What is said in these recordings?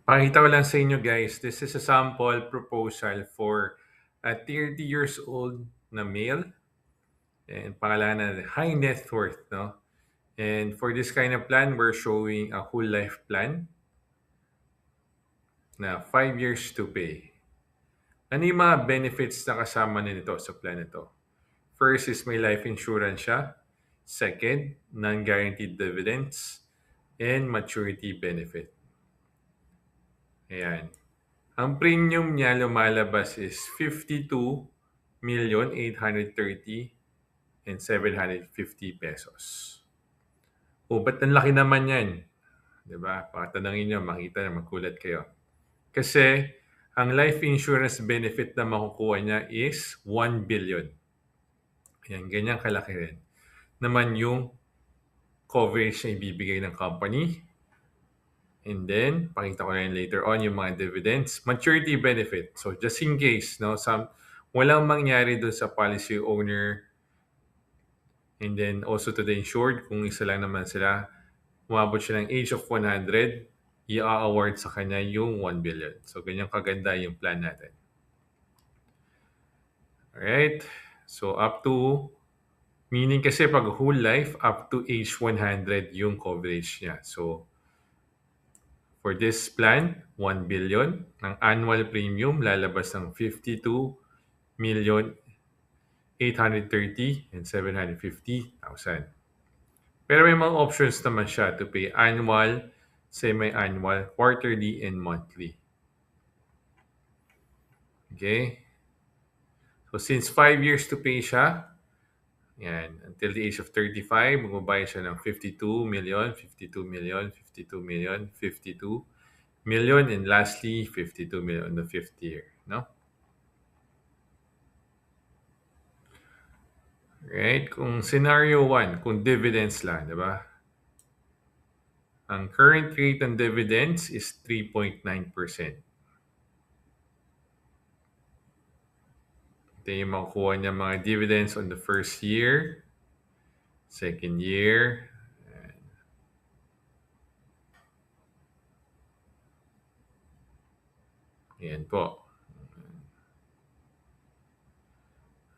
Pakita ko lang sa inyo guys, this is a sample proposal for a 30 years old na male and pangalanan high net worth, no? And for this kind of plan, we're showing a whole life plan na 5 years to pay. Ano yung mga benefits na kasama nito sa plan nito? First is may life insurance siya. Second, non-guaranteed dividends and maturity benefit. Ayan. Ang premium niya lumalabas is 52,830 and 750 pesos. O, ba't ang laki naman yan? Diba? Pakatanangin nyo, makita na magkulat kayo. Kasi, ang life insurance benefit na makukuha niya is 1 billion. Ayan, ganyan kalaki rin. Naman yung coverage na ibibigay ng company. And then, pakita ko na yun later on yung mga dividends. Maturity benefit. So, just in case, no, walang mangyari doon sa policy owner and then also to the insured, kung isa lang naman sila, umabot siya ng age of 100, i-award sa kanya yung 1 billion. So, ganyan kaganda yung plan natin. Alright? So, up to, meaning kasi pag whole life, up to age 100 yung coverage niya. So, for this plan, 1 billion. Ang annual premium lalabas ng 52,830 and 750,000. Pero may mga options naman siya to pay annual, semi-annual, quarterly, and monthly. Okay? So since 5 years to pay siya, yan, until the age of 35, magbabayad siya ng 52 million, 52 million, 52 million, 52 million, and lastly, 52 million on the 5th year. No? Right? Kung scenario 1, kung dividends lang, di ba? Ang current rate ng dividends is 3.9%. Ito yung makukuha niya mga dividends on the first year, second year, ayan po.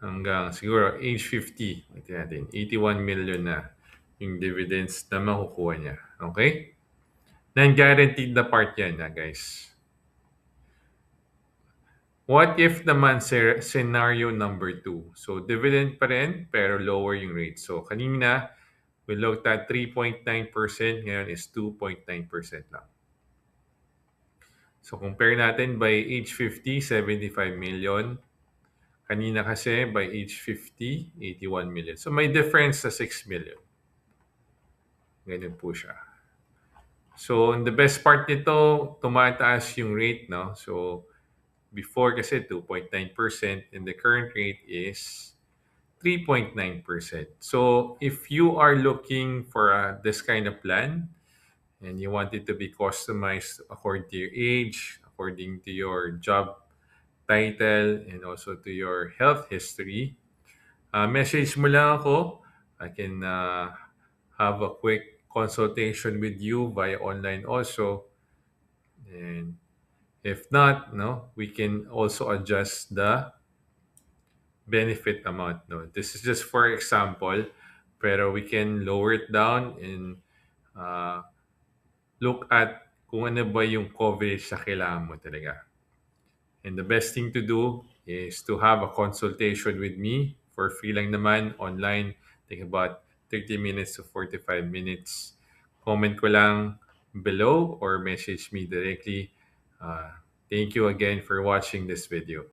Hanggang siguro age 50, ito natin, 81 million na yung dividends na makukuha niya. Okay? Non-guaranteed na part yan na guys. What if naman scenario number 2? So dividend pa rin pero lower yung rate. So kanina we looked at 3.9%, ngayon is 2.9% lang. So compare natin by age 50, 75 million. Kanina kasi by age 50, 81 million. So may difference sa 6 million. Ganun po siya. So the best part nito, tumataas yung rate, no? So before kasi 2.9% and the current rate is 3.9%. So if you are looking for this kind of plan and you want it to be customized according to your age, according to your job title, and also to your health history, message mo lang ako. I can have a quick consultation with you via online also. And if not, no, we can also adjust the benefit amount. No, this is just for example, pero we can lower it down and uh, look at kung ano ba yung coverage na kailangan mo talaga. And the best thing to do is to have a consultation with me for free lang naman online. Take about 30 minutes to 45 minutes. Comment ko lang below or message me directly. Thank you again for watching this video.